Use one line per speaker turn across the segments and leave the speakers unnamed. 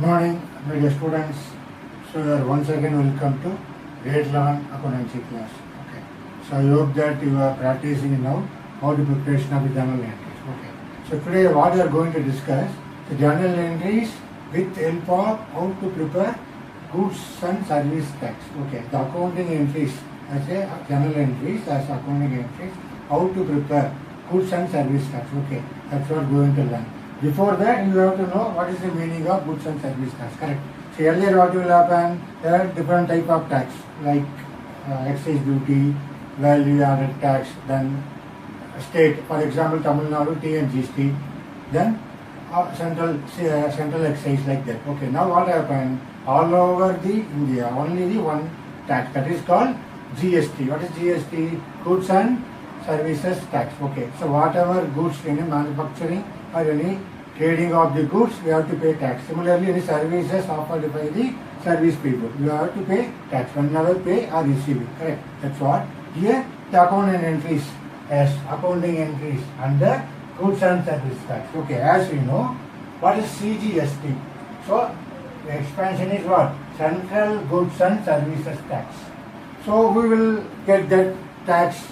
Morning, my dear students. So you are once again welcome to grade 11 accountancy class. Okay. So I hope that you are practicing now how to preparation of the journal entries. Okay. So today what we are going to discuss the journal entries with help of how to prepare goods and service tax. Okay. The accounting entries as a journal entries as accounting entries, how to prepare goods and service tax. Okay. That's what we are going to learn. Before that, you have to know what is the meaning of goods and service tax, correct? So earlier what will happen, there are different type of tax like excise duty, value added tax, then state, for example Tamil Nadu TNGST, then central excise like that. Okay, now what happened, all over the India, only the one tax, that is called GST. What is GST? Goods and services tax. Okay, so whatever goods in manufacturing or any trading of the goods, we have to pay tax. Similarly, any services offered by the service people, you have to pay tax whenever pay or receiving. Correct? That's what. Here, the accounting entries as accounting entries under goods and service tax. Okay, as we know, what is CGST? So, the expansion is what? Central Goods and Services Tax. So, we will get that tax,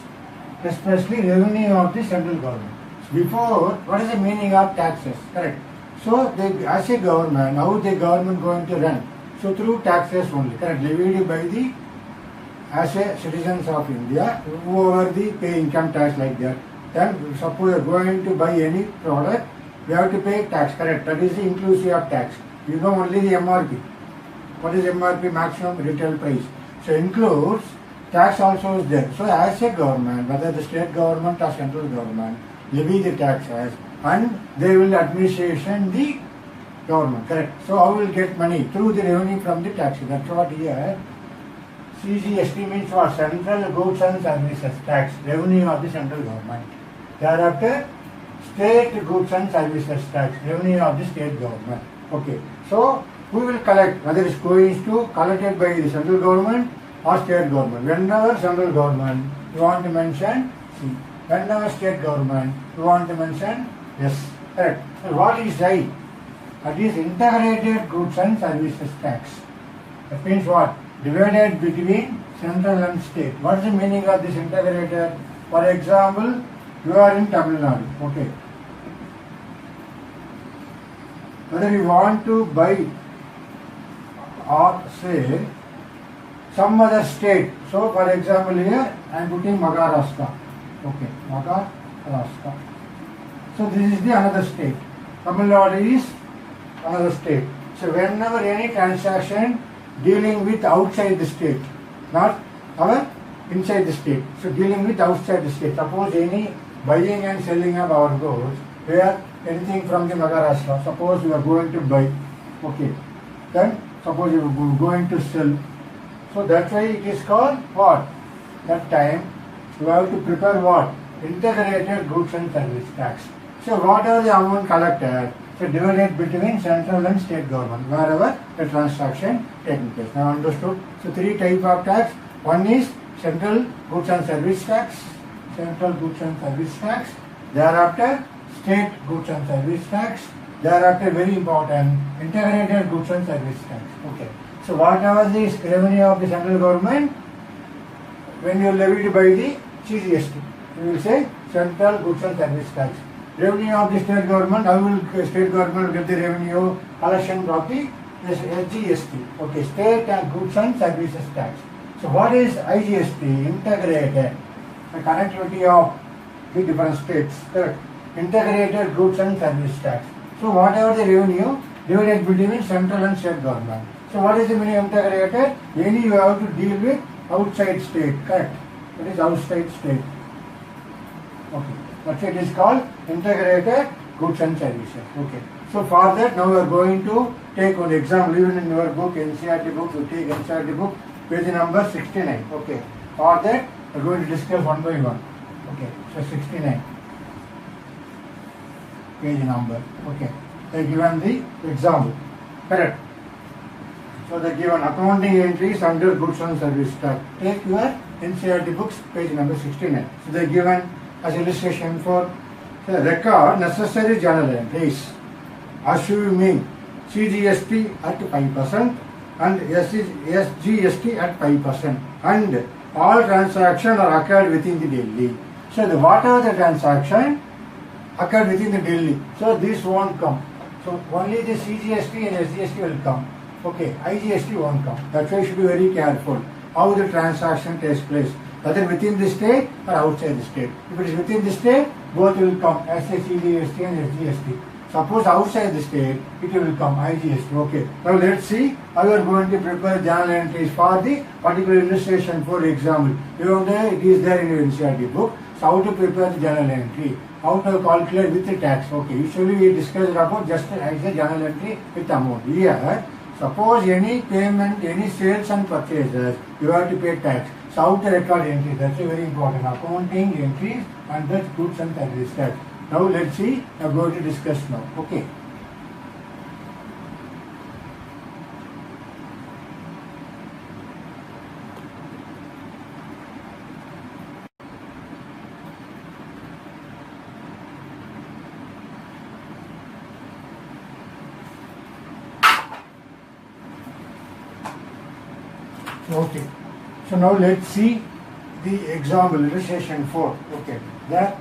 especially revenue of the central government. Before, what is the meaning of taxes? Correct. So, as a government, how the government going to run? So, through taxes only. Correct. Levied by the, as a citizens of India, whoever the pay income tax like that. Then, suppose you are going to buy any product, we have to pay tax. Correct. That is the inclusive of tax. You know only the MRP. What is MRP? Maximum retail price. So, includes tax also is there. So, as a government, whether the state government or central government, levy the taxes and they will administration the government, correct? So how will get money? Through the revenue from the taxes. That's what here CGST means what? Central Goods and Services Tax, revenue of the central government. Thereafter, State Goods and Services Tax, revenue of the state government. Okay, so we will collect, whether it's going to collected by the central government or state government. Whenever central government, you want to mention C. Whenever state government, you want to mention yes. Correct. So what is I? That is integrated goods and services tax. That means what? Divided between central and state. What is the meaning of this integrated? For example, you are in Tamil Nadu. Okay. Whether you want to buy or say some other state. So for example here I am putting Maharashtra. Okay, Maharashtra. So this is the another state. Tamil Nadu is another state. So whenever any transaction dealing with outside the state, not our inside the state. So dealing with outside the state. Suppose any buying and selling of our goods, where anything from the Maharashtra. Suppose you are going to buy. Okay. Then suppose you are going to sell. So that's why it is called what? That time you have to prepare what? Integrated goods and service tax. So whatever the amount collected, so divided between central and state government, wherever the transaction taking place. Now understood? So three type of tax. One is central goods and service tax, central goods and service tax. Thereafter, state goods and service tax. Thereafter, very important, integrated goods and service tax. Okay. So whatever the revenue of the central government, when you levied by the CGST, you will say central goods and service tax. Revenue of the state government, how will state government get the revenue? Collection of the SGST. Okay, state and goods and services tax. So what is IGST? Integrated. The connectivity of the different states. Correct. Integrated goods and service tax. So whatever the revenue, divided between central and state government. So what is the meaning of integrated? Any you have to deal with outside state, correct? It is outside state. Okay. That's it is called integrated goods and services. Okay. So for that now we are going to take one example. Even in your book, NCERT book, you take NCERT book, page number 69. Okay. For that we are going to discuss one by one. Okay. So 69. Page number. Okay. They given the example. Correct. So they given accounting entries under goods and service tax. Take your NCERT books, page number 69. So they given as illustration for the record necessary journal entries, assuming CGST at 5% and SGST at 5%, and all transactions are occurred within the Delhi. So whatever the transaction occurred within the Delhi, so this won't come. So only the CGST and SGST will come. Okay, IGST won't come. That's why you should be very careful how the transaction takes place, whether within the state or outside the state. If it is within the state, both will come, CGST and SGST. Suppose outside the state, it will come IGST. Okay. Now let's see how you are going to prepare journal entries for the particular illustration. For example, it is there in your NCERT book. So how to prepare the journal entry, how to calculate with the tax. Okay. Usually we discussed about just as a journal entry with amount. Here, suppose any payment, any sales and purchases, you have to pay tax. So how to record entry? That's a very important. Accounting entries and that's goods and services tax. Now let's see, we are going to discuss now. Okay. Okay. So now let's see the example, illustration 4. Okay. There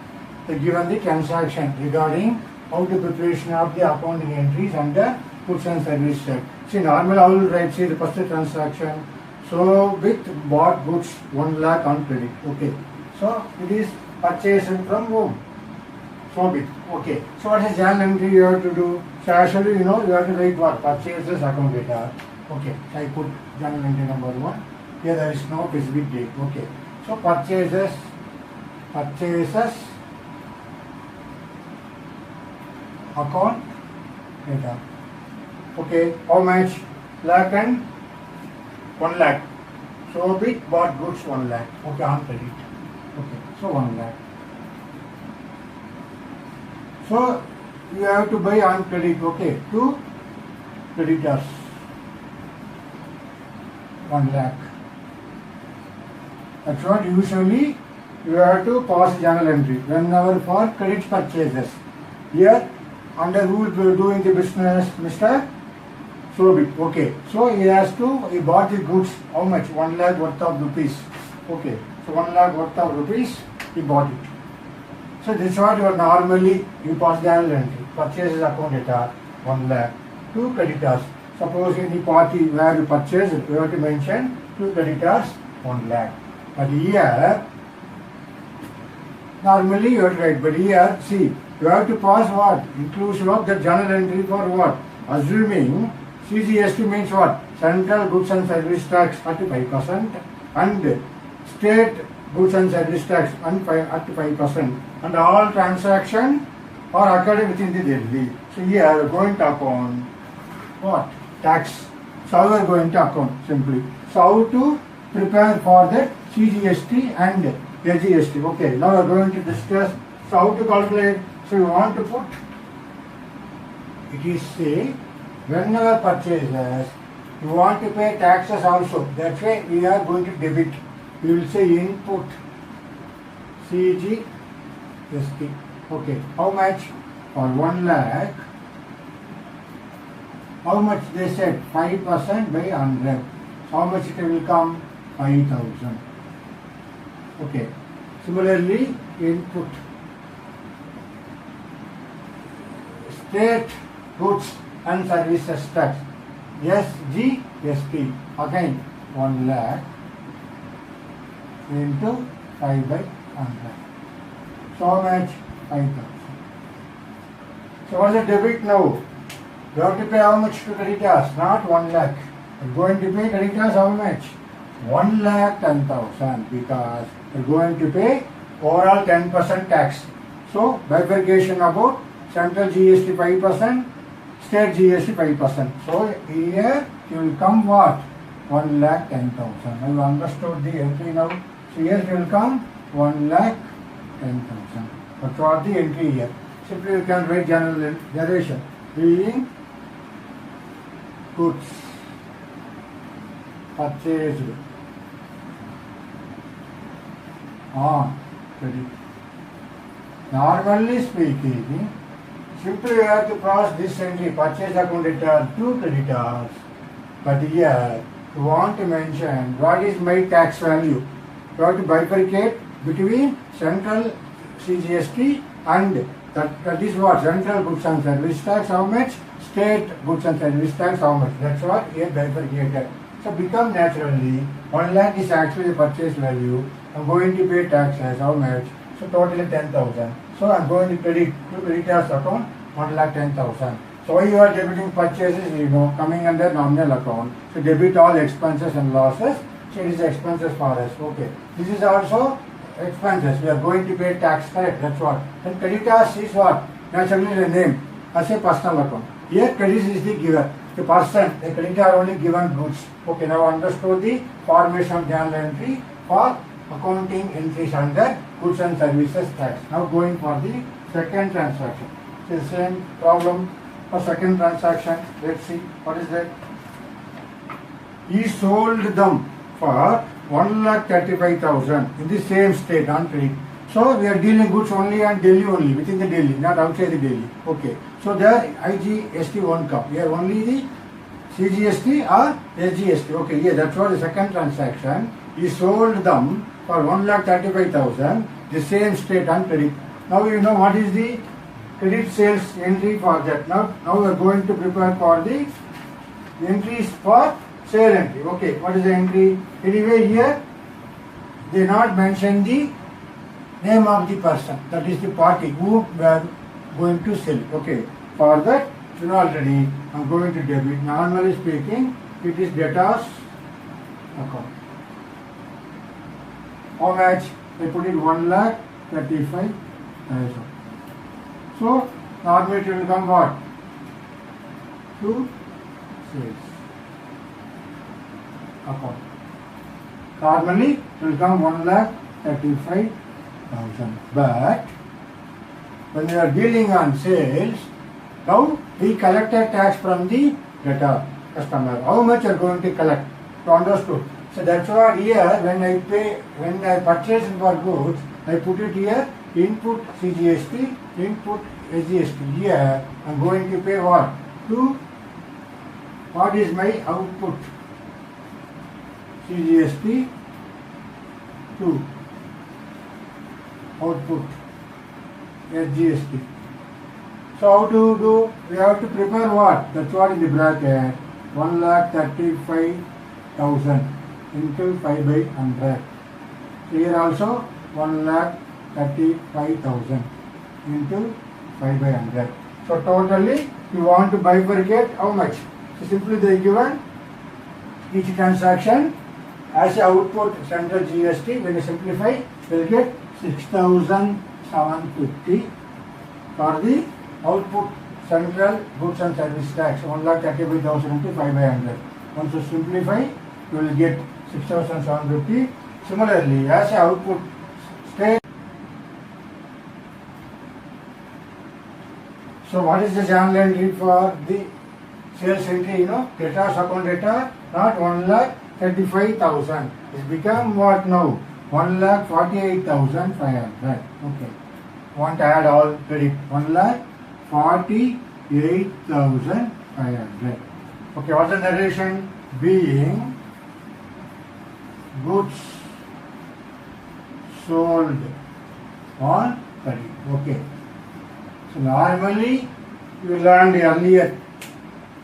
given the transaction regarding how the preparation of the accounting entries under goods and service tax. See, normally I will write, see the first transaction. So with bought goods 1 lakh on credit. Okay. So it is purchased from whom? So bit. Okay. So what is journal entry you have to do? So actually you have to write what? Purchases account data. Okay. So I put journal entry number 1. Here there is no specific date. Okay. So purchases account data. Okay, how much? Lakh and 1 lakh. So bit bought goods 1 lakh. Okay, on credit. Okay, so 1 lakh. So you have to buy on credit. Okay, to creditors 1 lakh. That's what usually you have to pass journal entry whenever for credit purchases. Here under who will be doing the business? Mr. Sobit. Okay. So he bought the goods. How much? 1 lakh worth of rupees. Okay. So 1 lakh worth of rupees, he bought it. So this is what you normally you pass journal entry. Purchases account data 1 lakh. To creditors. Suppose any party where you purchase, you have to mention to creditors 1 lakh. But here normally you have to write. But here see. You have to pass what? Inclusive of the journal entry for what? Assuming CGST means what? Central Goods and Service Tax at 5% and State Goods and Service Tax at 5%, and all transactions are occurred within the Delhi. So here we are going to account what? Tax. So we are going to account simply. So how to prepare for the CGST and SGST. Okay, now we are going to discuss so how to calculate. So you want to put, it is say, whenever purchases, you want to pay taxes also. That's why we are going to debit. We will say input CGST. Okay, how much? For 1 lakh, how much they said? 5% by 100. So how much it will come? 5,000. Okay, similarly, input State Goods and Services Tax, SGST, again 1 lakh into 5 by 100. So how much? 5,000. So what's the debit now? You have to pay how much to creditors? Not 1 lakh. You're going to pay creditors how much? 1 lakh 10,000, because you're going to pay overall 10% tax. So bifurcation about Central GST 5%, State GST 5%. So here you will come what? 1 lakh 10,000. Now you understood the entry now. So here it will come 1 lakh 10,000. But what the entry here? Simply you can write general generation. Being goods purchased on credit. Normally speaking, Simply we have to cross this entry, purchase account return to creditors. But here, you want to mention what is my tax value. You have to bifurcate between central CGST and that is what? Central goods and service tax, how much? State goods and service tax, how much? That's what here bifurcated. So become naturally, 1 lakh is actually the purchase value. I'm going to pay taxes, how much? So totally 10,000. So I'm going to credit to creditors account 1,10,000. So why you are debiting purchases, coming under nominal account. So debit all expenses and losses. So it is expenses for us. Okay. This is also expenses. We are going to pay tax, correct? That's what. And creditors is what? Naturally the name as a personal account. Here credit is the giver. The person, the creditor only given goods. Okay, now understood the formation of journal entry for accounting entries under goods and services tax. Now going for the second transaction. So the same problem for second transaction. Let's see what is that. He sold them for 1,35,000 in the same state on credit. So we are dealing goods only and Delhi only, within the Delhi, not outside the Delhi. Okay. So there IGST won't come. Here only the CGST or SGST. Okay, yeah, that's what the second transaction. He sold them for 1,35,000, the same state on credit. Now you know what is the credit sales entry for that. Now we are going to prepare for the entries for sale entry. Okay, what is the entry? Anyway, here they not mention the name of the person, that is the party who we are going to sell. Okay, for that, you know already, I am going to debit. Normally speaking, it is debtors account. How much? I put it 1,35,000. So, normally it will come what? To sales account. Normally it will come 1,35,000. But when we are dealing on sales, now we collected tax from the debtor customer. How much are going to collect? To understood. So that's why here when I purchase for goods, I put it here input CGST, input SGST. Here I am going to pay what? To what is my output? CGST to output SGST. So how to do? We have to prepare what? That's what in the bracket. 1,35,000 into 5 by 100. Here also 1,35,000 into 5 by 100. So totally you want to bifurcate how much? So simply they given each transaction as a output central GST. When you simplify, you will get 6,750 for the output central goods and service tax. 1,35,000 into 5 by 100. Once you simplify, you will get 6,750. Similarly, as a output state. So what is the journal entry for the sales entry? Debtors account debtor, not 1,35,000. It's become what now? 1,48,500. Okay. Want to add all credit. 1,48,500. Okay, what's the narration? Being goods sold on credit. Okay. So normally you learned earlier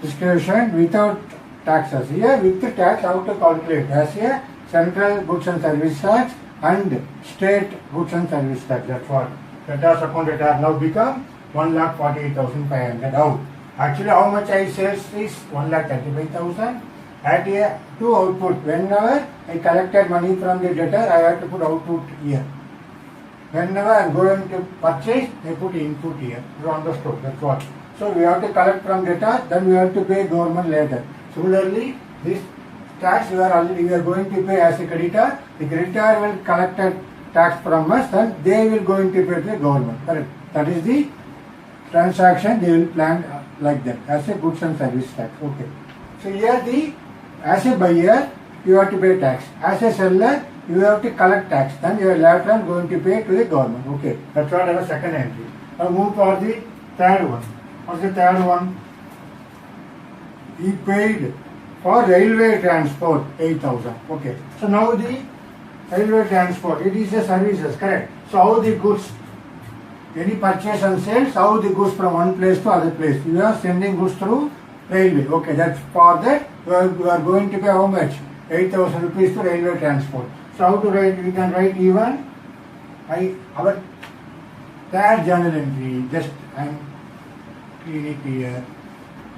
description without taxes. Here with the tax, how to calculate as a central goods and service tax and state goods and service tax. That's what. Debtors account debtor now become 1,48,500. How? Actually, how much I sales is 1,35,000. At a two output. Whenever I collected money from the debtor, I have to put output here. Whenever I am going to purchase, I put input here. You understood? That's what. So we have to collect from debtor, then we have to pay government later. Similarly, this tax we are going to pay as a creditor. The creditor will collect tax from us, and they will going to pay to the government. Correct? That is the transaction they will plan like that as a goods and service tax. Okay. So here as a buyer you have to pay tax. As a seller you have to collect tax. Then you are later on going to pay to the government. Okay. That's what our second entry. Now move for the Third one. What's the third one? He paid for railway transport 8,000. Okay. So now the railway transport, it is a services, correct? So how the goods, any purchase and sales, how the goods from one place to other place. You are sending goods through railway. Okay, that's for that. You are going to pay how much? 8,000 rupees to railway transport. So how to write? We can write even our third journal entry. Just I am clean it here.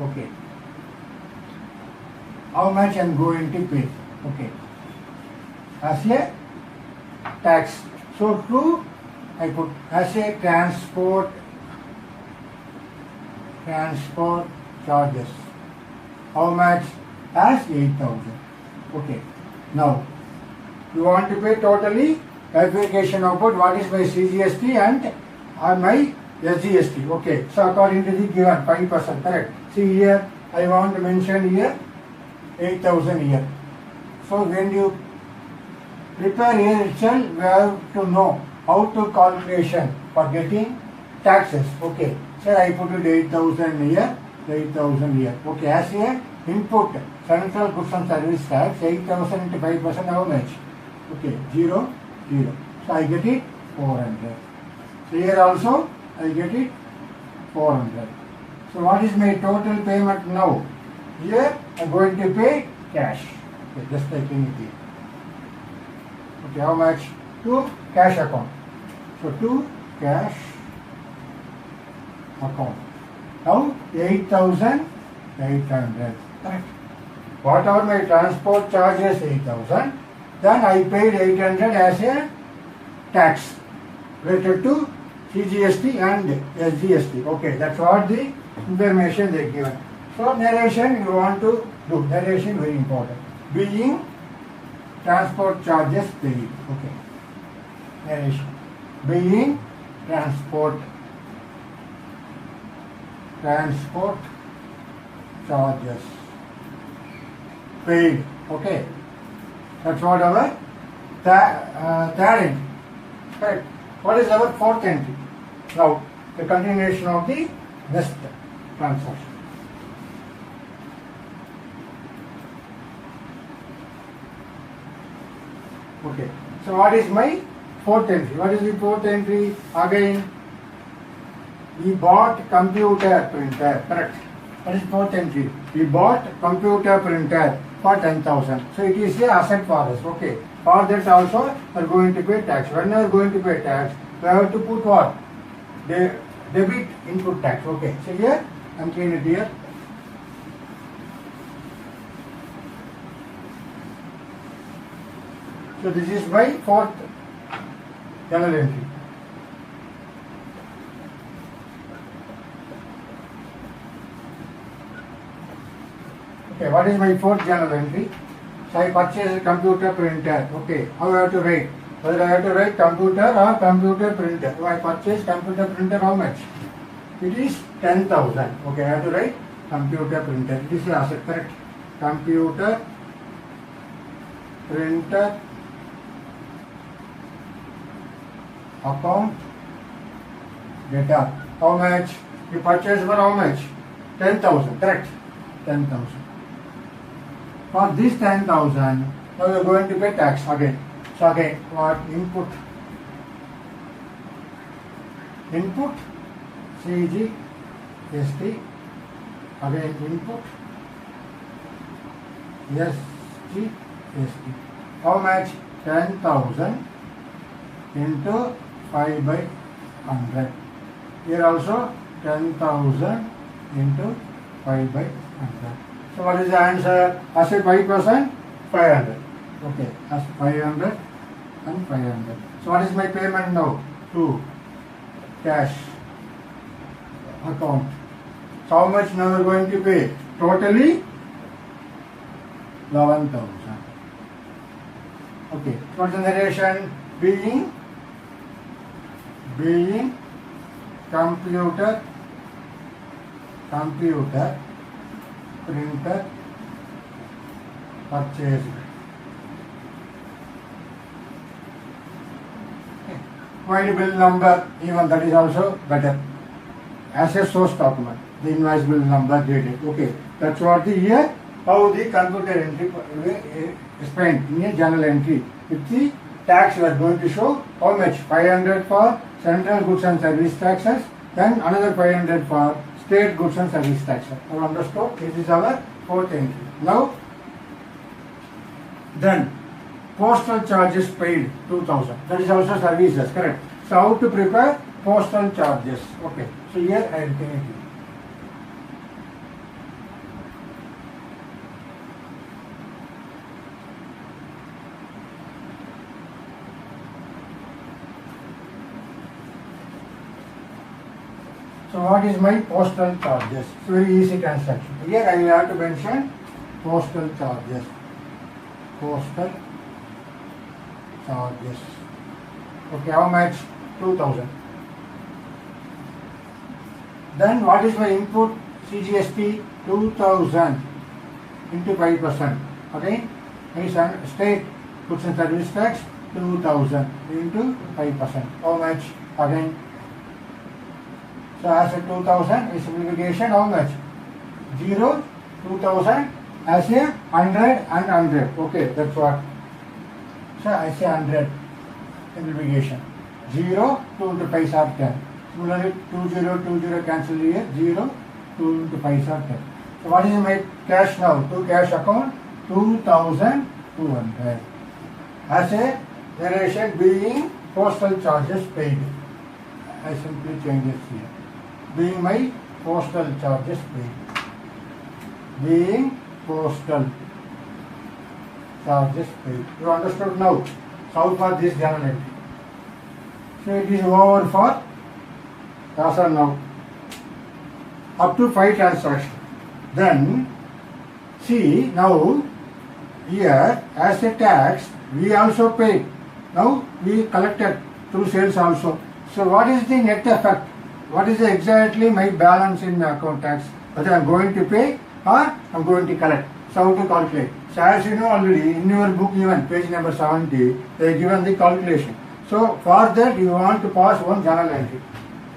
Okay. How much I am going to pay? Okay. As a tax. So true. I put as a transport charges. How much? As 8,000. Okay. Now you want to pay totally verification output. What is my CGST and my SGST? Okay. So according to the given 5%, correct? See here, I want to mention here 8,000 here. So when you prepare here itself, we have to know how to calculation for getting taxes. Okay. So I put it 8,000 here, 8,000 here. Okay. As here input central goods and service tax 8,000 into 5%, how much? Okay. 0, 0. So I get it 400. So here also I get it 400. So what is my total payment now? Here I am going to pay cash. Okay, just taking it here. Okay, how much? To cash account. So to cash account. Now 8,800. Correct. Whatever my transport charges 8,000, then I paid 800 as a tax related to CGST and SGST. Okay, that's what the information they given. So narration you want to do. Narration very important. Being transport charges paid. Okay. Narration. Being transport charges paid. Okay. That's what our third entry. Correct. What is our fourth entry? Now the continuation of the next transaction. Okay. So what is my fourth entry? What is the fourth entry? Again, we bought computer printer. Correct. What is fourth entry? We bought computer printer for 10,000. So it is a asset for us. Okay. For that also we are going to pay tax. When we are going to pay tax, we have to put what? Debit input tax. Okay. So here I am cleaning it here. So this is my fourth journal entry. Okay, what is my fourth journal entry? So I purchased a computer printer. Okay, how I have to write? Whether I have to write computer or computer printer. So I purchased computer printer, how much? It is 10,000. Okay, I have to write computer printer. It is the asset, correct? Computer printer account data. How much? You purchased for how much? 10,000, correct? 10,000. For this 10,000, now you are going to pay tax again. So again, what? Input CGST, again input SGST. How much? 10,000 into 5 by 100. Here also 10,000 into 5 by 100. So what is the answer? As a 5%, 500. Okay, as 500 and 500. So what is my payment now? To cash account. So how much now we are going to pay? Totally 11,000. Okay, what's the narration? Being computer printer purchased. Okay. Why bill number? Even that is also better. as a source document. The invoice bill number dated. Okay, that's what the here how the computer entry explained in a journal entry. With the tax you are going to show how much 500 for central goods and service taxes, then another 500 for state goods and service taxes. Now understood? This is our fourth entry. Now then postal charges paid 2000. That is also services, correct? So how to prepare postal charges? Okay. So here I am taking it. So what is my postal charges? It's very easy transaction. Here I will have to mention postal charges. Postal charges. Okay, how much? 2000. Then what is my input? CGST 2000 into 5%. Okay, state goods and service tax 2000 into 5%. How much? Again. So as a 2000 is simplification, how much? 0, 2000 as a 100 and 100. Okay, that's what. So I say 100 simplification. 0, 2 into 5 are 10. Similarly, 20 cancel here. 0, 2 into 5 are 10. So what is my cash now? To cash account 2200. As a relation being postal charges paid. I simply change it here. Being my postal charges paid. Being postal charges paid. You understood now? So far this journal entry. So it is over for Rasa now. Up to 5 transactions. Then see now here as a tax we also pay. Now we collected through sales also. So what is the net effect? What is exactly my balance in my account tax? Whether I am going to pay or I am going to collect. So how to calculate? So as you know already in your book even page number 70 they have given the calculation. So for that you want to pass one journal entry.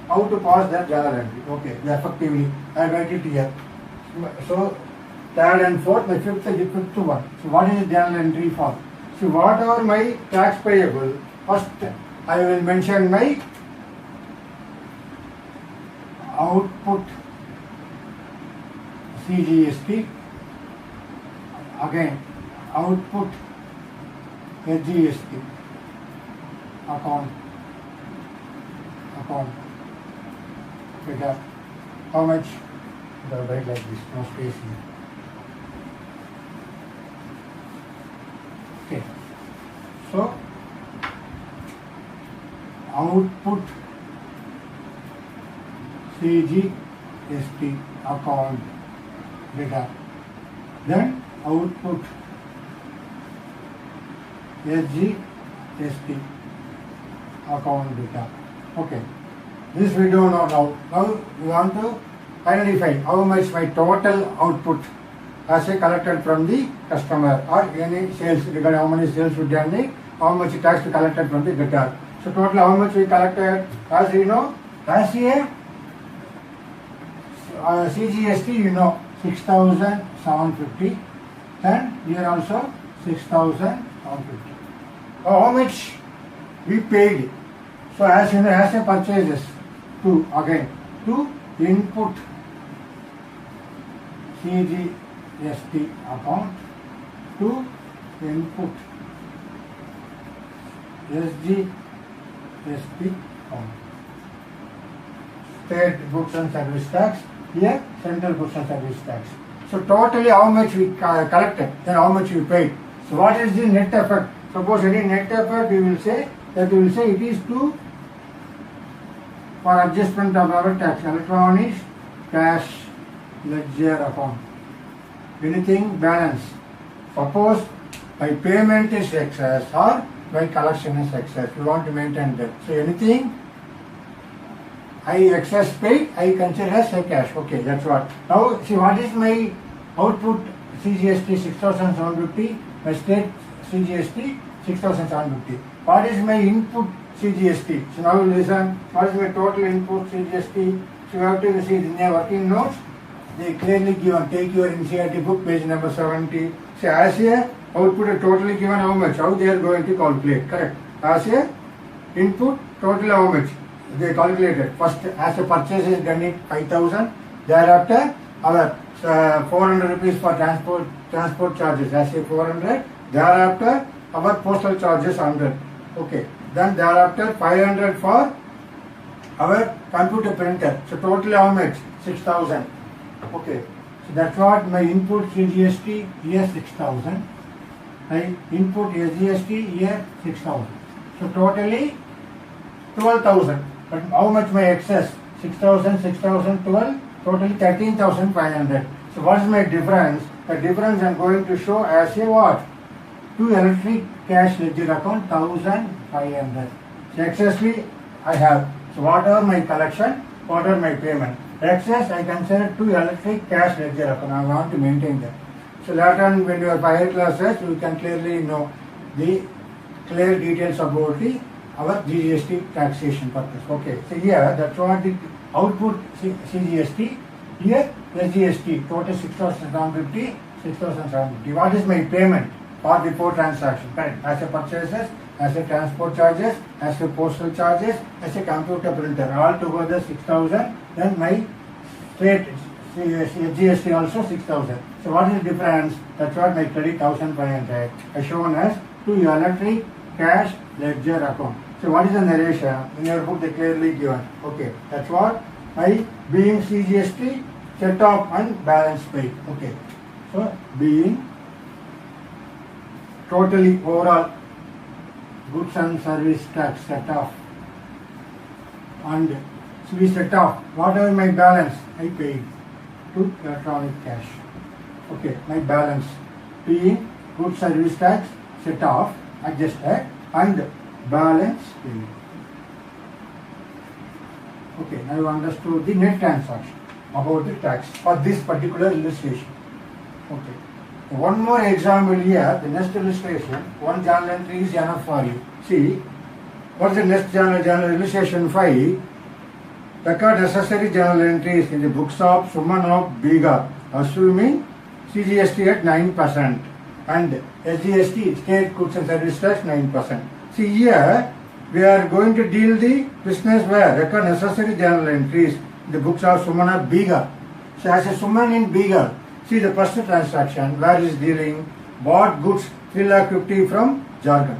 How to pass that journal entry? Okay, effectively I write it here. So third and fourth, my fifth one. So what is the journal entry for? So whatever my tax payable, first I will mention my output CGST, again output SGST, account, figure, how much, the write like this, no space here. Okay, so output CGST account data, then output SGST account data. Okay, this we don't know now. Now we want to identify how much my total output as a collected from the customer or any sales, regarding how many sales we done, how much tax we collected from the debtor. So total how much we collected, as you know, as a CGST you know 6,750 and here also 6,750. How much we paid? So as you know, as a purchases to again to input CGST account to input SGST account. State goods and service tax, here central goods and service tax. So totally how much we collected, then how much we paid. So what is the net effect? Suppose any net effect we will say that we will say it is to for adjustment of our tax, electronic cash ledger account. Anything balance. Suppose my payment is excess or my collection is excess. We want to maintain that. So anything I excess paid, I consider as a cash. Okay, that's what. Now see what is my output CGST 6,750, my state CGST 6,750. What is my input CGST? So now listen, what is my total input CGST So you have to see in their working notes, they clearly given, take your NCERT book, page number 70. So as a output is totally given how much, how they are going to calculate, correct? As a input, total how much, they calculated. First, as a purchase is done it 5,000, thereafter our 400 rupees for transport charges, as a 400, thereafter our postal charges 100. Okay, then thereafter 500 for our computer printer. So total how much? 6,000. Okay, so that's what my input CGST here 6,000. My input SGST here 6,000. So totally 12,000. But how much my excess? 6,000, 6,000, 12, totally 13,500. So what is my difference? The difference I am going to show as a what? To electric cash ledger account 1,500. So excessly I have. So whatever my collection, whatever my payment. Excess I consider to electric cash ledger account. I want to maintain that. So later on when you are higher classes, you can clearly know the clear details about the our GST taxation purpose. Okay, so here that's what the output CGST, here SGST, total 6,750, 6,750. What is my payment for before transaction? Correct. As a purchases, as a transport charges, as a postal charges, as a computer printer, all together 6,000. Then my state GST also 6,000. So what is the difference? That's what my credit 1,500 as shown as to electric cash ledger account. So what is the narration? In your book they clearly given. Okay, that's what my being CGST set off and balance paid. Okay, so being totally overall goods and service tax set off, and so we set off whatever my balance I paid to electronic cash. Okay, my balance being goods service tax set off, adjusted, and balance paid. Okay, now you understood the net transaction about the tax for this particular illustration. Okay. One more example here, the next illustration, one journal entry is enough for you. See, what is the next journal illustration 5? Record necessary journal entries in the books of Suman of Bihar, assuming CGST at 9% and SGST, state goods and service tax 9%. See here, we are going to deal the business where record necessary journal entries in the books of Suman of Bihar. So as a Suman in Bihar, see the first transaction where is dealing bought goods 3,50,000 from Jharkhand.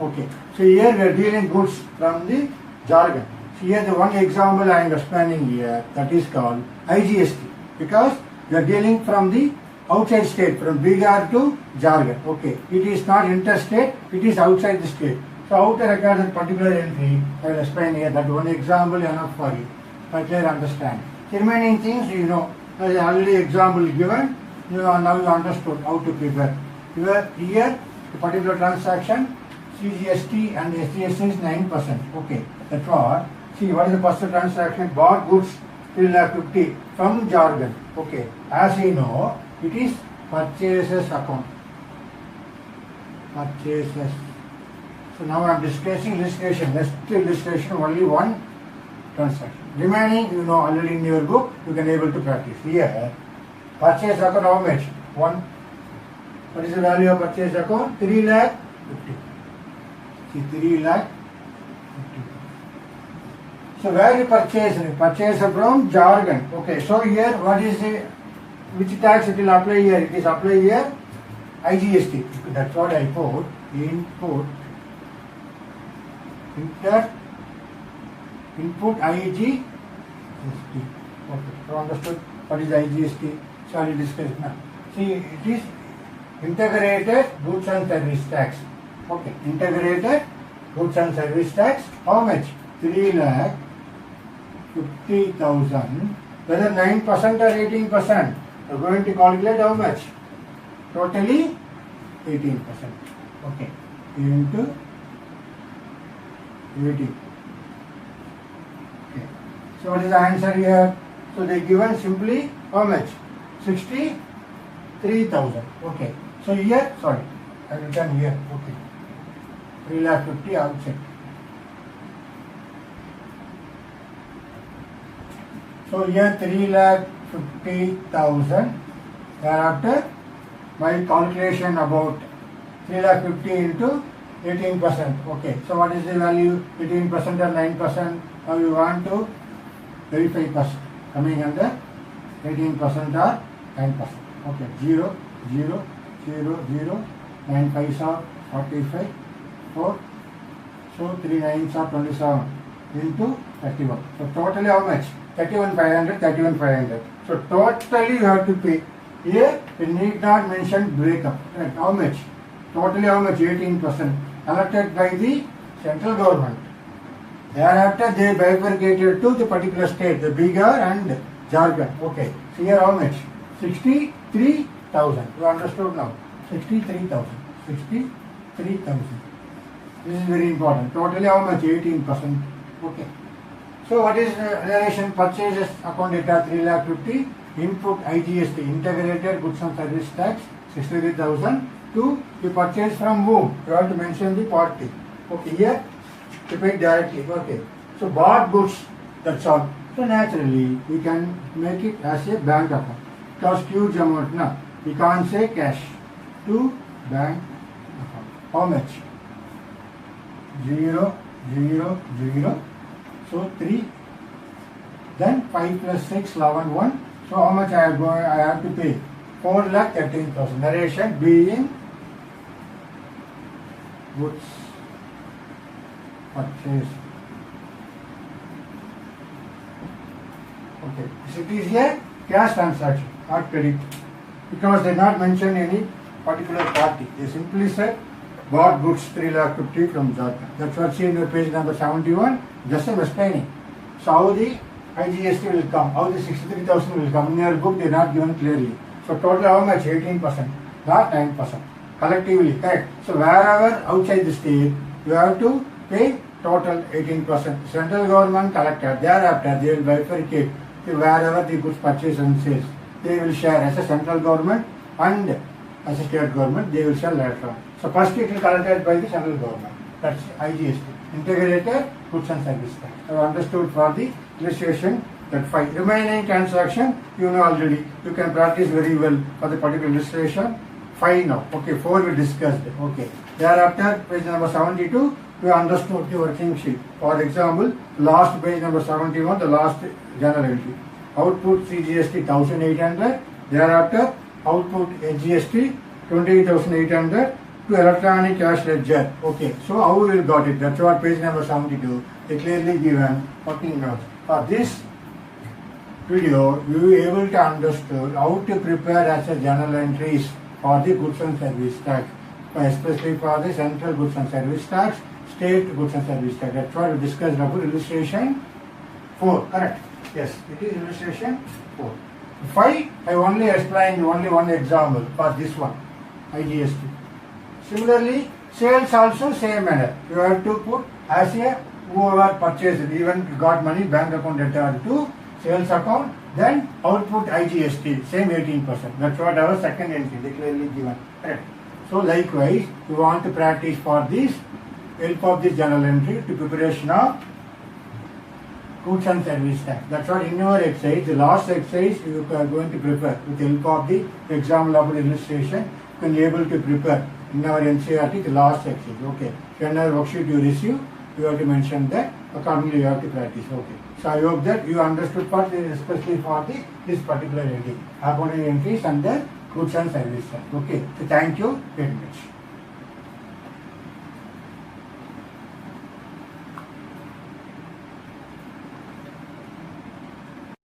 Okay, so here we are dealing goods from the Jharkhand. So here the one example I am explaining here, that is called IGST, because we are dealing from the outside state, from Bihar to Jharkhand. Okay, it is not interstate, it is outside the state. So how to record that particular entry, I will explain here. That one example enough for you, for clear understand. The remaining things you know. As already example given, now you understood how to prepare. Here, the particular transaction, CGST and SGST is 9%. Okay, that's what. See, what is the first transaction? Bought goods 3,50,000 from Jharkhand. Okay, as you know, it is purchases account. Purchases. So now I am discussing illustration. Next illustration, only one transaction. Remaining, you know already in your book, you can able to practice. Here, purchase account how much? 1. What is the value of purchase account? 3,50,000. See, 3,50,000. So where you purchase? Purchase from Jharkhand. Okay, so here what is the, which tax it will apply here? It is apply here IGST. That's what I put. Input IGST. Okay, so understood what is IGST? Shall we discuss now? See, it is integrated goods and service tax. Okay, integrated goods and service tax. How much? 3,50,000. Whether 9% or 18%? We are going to calculate how much? Totally 18%. Okay, into 18. Okay. So what is the answer here? So they given simply how much? 63,000. Okay. So here, sorry, I will written here. Okay. 3,50,000 outside. So here 3,50,000. Thereafter, my calculation about 3,50,000 into 18%. Okay. So what is the value? 18% or 9%? Now you want to verify first. Coming under 18% or 9%. Okay. 0, 0, 0, 0, 9 5s are 45, 4. So 3 9s are 27 into 31. So totally how much? 31,500, 31,500. So totally you have to pay. Here you need not mention breakup. Right? How much? Totally how much? 18%. Collected by the central government. Thereafter they bifurcated to the particular state, the Bihar and Jharkhand. Okay. So here how much? 63,000. You understood now? 63,000. 63,000. This is very important. Totally how much? 18%. Okay. So what is relation purchases account data 3,50,000, input IGST, integrated goods and service tax 63,000 to you purchase from whom? You have to mention the party. Okay, here you pay directly. Okay. So bought goods, that's all. So naturally we can make it as a bank account. Cost huge amount now. We can't say cash to bank account. How much? 0, 0, 0. So 3, then 5 plus 6, 11, 1. So how much I have to pay? 4,13,000. Narration being goods purchase. Okay. So it is a cash transaction, not credit. Because they not mention any particular party. They simply said bought goods 3,50,000 from Jharkhand. That's what see in your page number 71. Just I'm explaining. So how the IGST will come, how the 63,000 will come. In your book they are not given clearly. So total how much? 18%, not 9%. Collectively, correct. So wherever outside the state, you have to pay total 18%. Central government collected. Thereafter they will bifurcate to wherever the goods purchase and sales. They will share as a central government and as a state government. They will share later on. So first it will collected by the central government. That's IGST. Integrated goods and service tax. I have understood for the illustration that 5. Remaining transaction, you know already. You can practice very well for the particular illustration. 5 now. Okay, 4 we discussed. Okay. Thereafter, page number 72, we understood the working sheet. For example, last page number 71, the last journal entry. Output CGST 1,800. Thereafter, output HGST 28,800. To electronic cash ledger. Okay, so how we will got it? That's what page number 72. They clearly given working notes. For this video, you will be able to understand how to prepare as a journal entries for the goods and service tax, especially for the central goods and service tax, state goods and service tax. That's what we discussed about illustration 4. Correct? Yes, it is illustration 4. 5, I only explained only one example for this one, IGST. Similarly, sales also same manner. You have to put as a whoever purchased, even got money, bank account data to sales account, then output IGST, same 18%. That's what our second entry, they clearly given. Correct. So likewise, you want to practice for this, help of this journal entry to preparation of goods and service tax. That's what in your exercise, the last exercise you are going to prepare with the help of the example of the illustration. You can be able to prepare in our NCERT the last exercise. Okay. Whenever worksheet you receive, you have to mention that. Accordingly, you have to practice. Okay. So I hope that you understood for this, especially for this particular entry, accounting entries and the goods and service tax. Okay. So thank you very much.